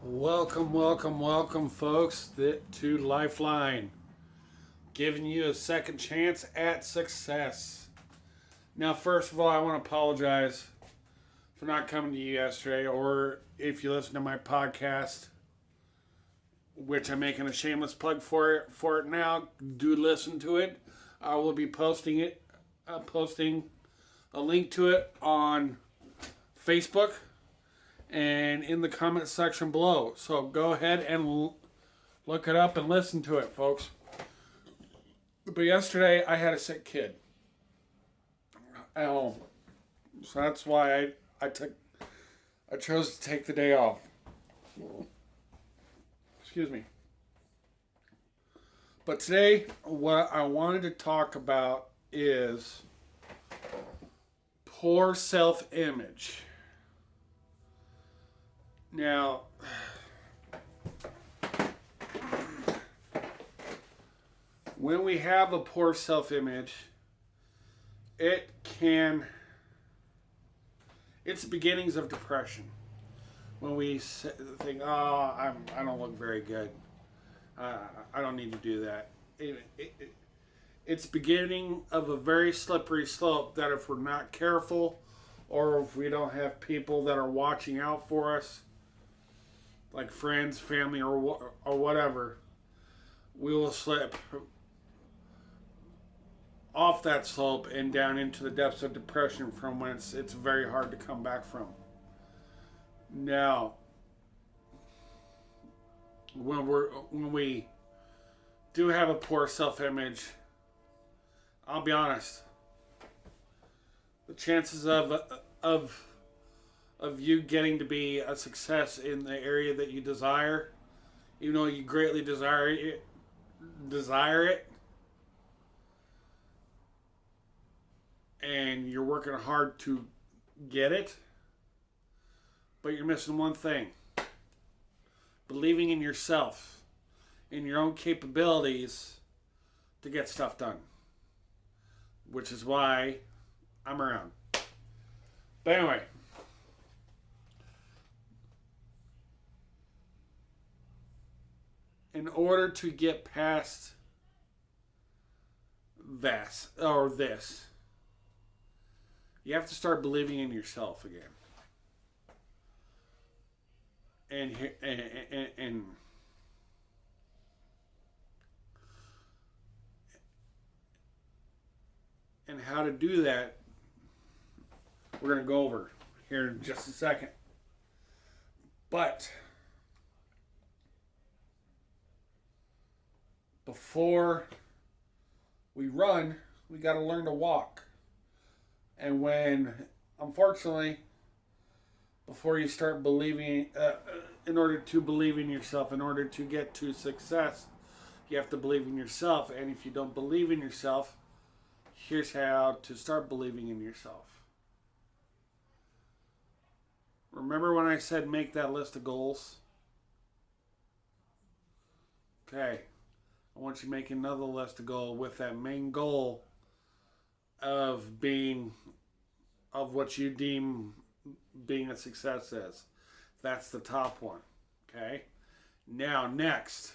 Welcome, folks, to Lifeline, giving you a second chance at success. Now, first of all, I want to apologize for not coming to you yesterday, or if you listen to my podcast, which I'm making a shameless plug for it now. Do listen to it. I will be posting a link to it on Facebook and in the comment section below. So go ahead and look it up and listen to it, folks. But yesterday I had a sick kid at home, so that's why I chose to take the day off. Excuse me. But today, what I wanted to talk about is poor self-image. Now, when we have a poor self-image, it's the beginnings of depression. When we think, oh, I don't look very good. I don't need to do that. It's beginning of a very slippery slope that if we're not careful, or if we don't have people that are watching out for us, like friends, family, or whatever, we will slip off that slope and down into the depths of depression from whence it's very hard to come back from. Now, when we do have a poor self-image, I'll be honest, the chances of you getting to be a success in the area that you desire, even though you greatly desire it, and you're working hard to get it, but you're missing one thing: believing in yourself, in your own capabilities to get stuff done. Which is why I'm around. But anyway, in order to get past this, you have to start believing in yourself again. And how to do that, we're going to go over here in just a second. But before we run, we got to learn to walk. And unfortunately, before you start believing, in order to believe in yourself, in order to get to success, you have to believe in yourself. And if you don't believe in yourself, here's how to start believing in yourself. Remember when I said make that list of goals? Okay. I want you to make another list of goals with that main goal of what you deem being a success is. That's the top one. Okay? Now, next,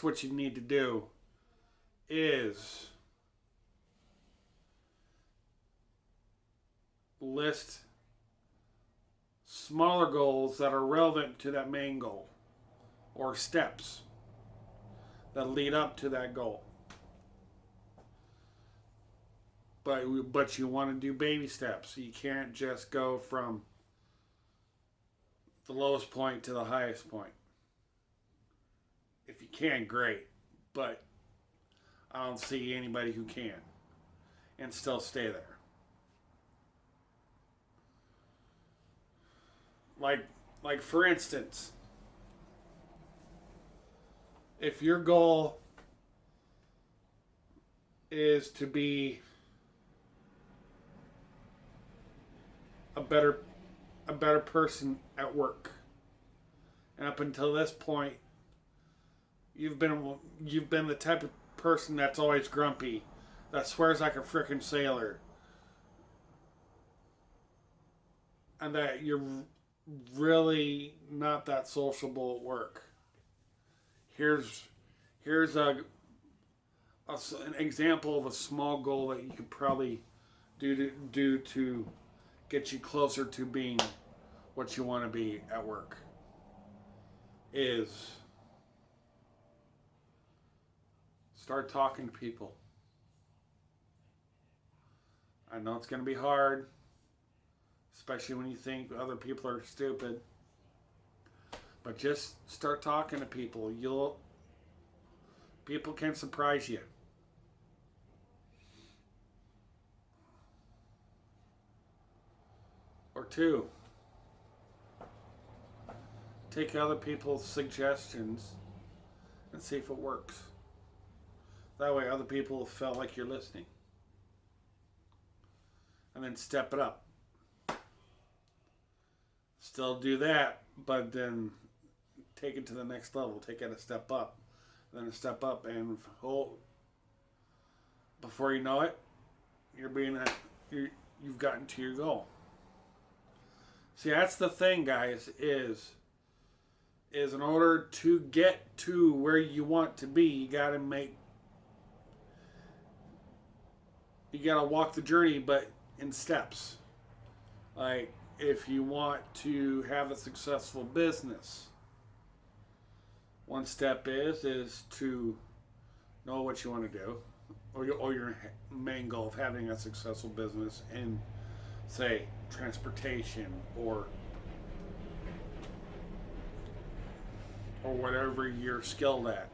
what you need to do is list smaller goals that are relevant to that main goal, or steps that lead up to that goal. But you want to do baby steps. You can't just go from the lowest point to the highest point. If you can, great. But I don't see anybody who can and still stay there. Like for instance, if your goal is to be a better person at work, and up until this point you've been the type of person that's always grumpy, that swears like a frickin' sailor, and that you're really not that sociable at work. Here's an example of a small goal that you could probably do to get you closer to being what you want to be at work. Is start talking to people. I know it's going to be hard, especially when you think other people are stupid. But just start talking to people. People can surprise you. Or two, take other people's suggestions and see if it works. That way other people felt like you're listening. And then step it up. Still do that, but then take it to the next level. Take it a step up. Then a step up, and before you know it, you've gotten to your goal. See, that's the thing, guys, is in order to get to where you want to be, you gotta walk the journey, but in steps. Like, if you want to have a successful business, one step is to know what you want to do, or your main goal of having a successful business in, say, transportation or whatever you're skilled at.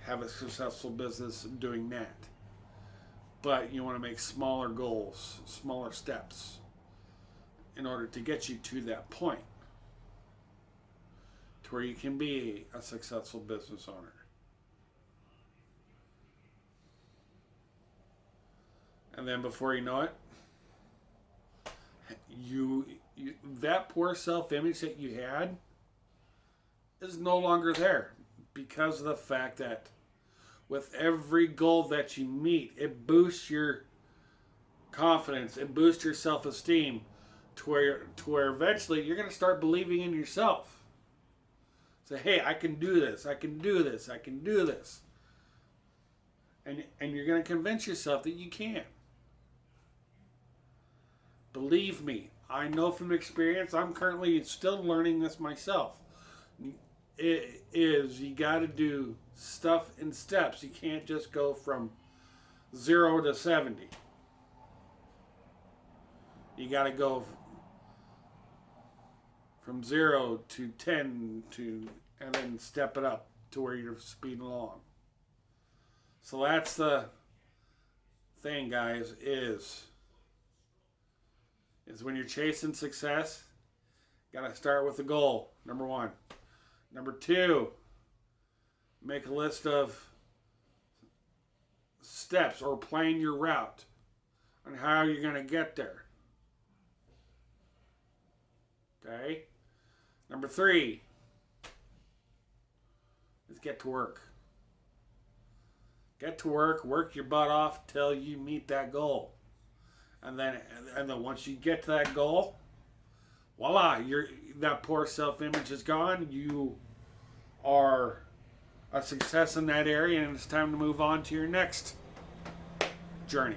Have a successful business doing that. But you want to make smaller goals, smaller steps in order to get you to that point to where you can be a successful business owner. And then before you know it, you that poor self-image that you had is no longer there, because of the fact that with every goal that you meet, it boosts your confidence, it boosts your self-esteem to where eventually you're going to start believing in yourself. Say, hey, I can do this, I can do this, I can do this. And you're going to convince yourself that you can. Believe me, I know from experience, I'm currently still learning this myself. It is, you got to do stuff in steps. You can't just go from 0 to 70. You got to go from 0 to 10 and then step it up to where you're speeding along. So that's the thing, guys, is when you're chasing success, got to start with the goal, number 1. Number 2, make a list of steps or plan your route on how you're going to get there. Okay? Number 3 is get to work. Get to work, work your butt off till you meet that goal. And then once you get to that goal, voila, that poor self-image is gone. You are a success in that area, and it's time to move on to your next journey.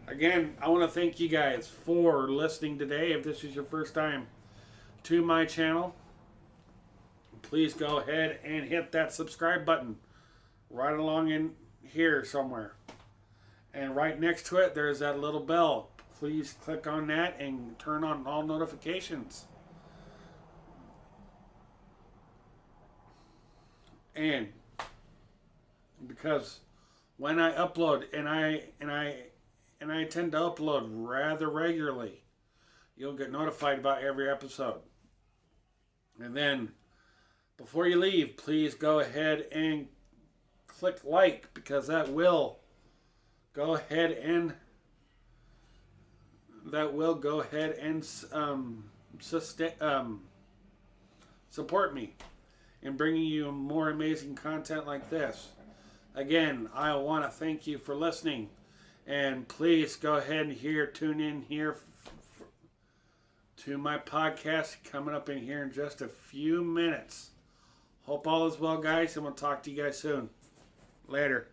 Again, I want to thank you guys for listening today. If this is your first time to my channel, please go ahead and hit that subscribe button right along in here somewhere. And right next to it, there's that little bell. Please click on that and turn on all notifications. And because when I upload, and I tend to upload rather regularly, you'll get notified about every episode. And then before you leave, please go ahead and click like, because that will go ahead and support me in bringing you more amazing content like this. Again, I want to thank you for listening. And please go ahead and tune in here to my podcast coming up in here in just a few minutes. Hope all is well, guys, and we'll talk to you guys soon. Later.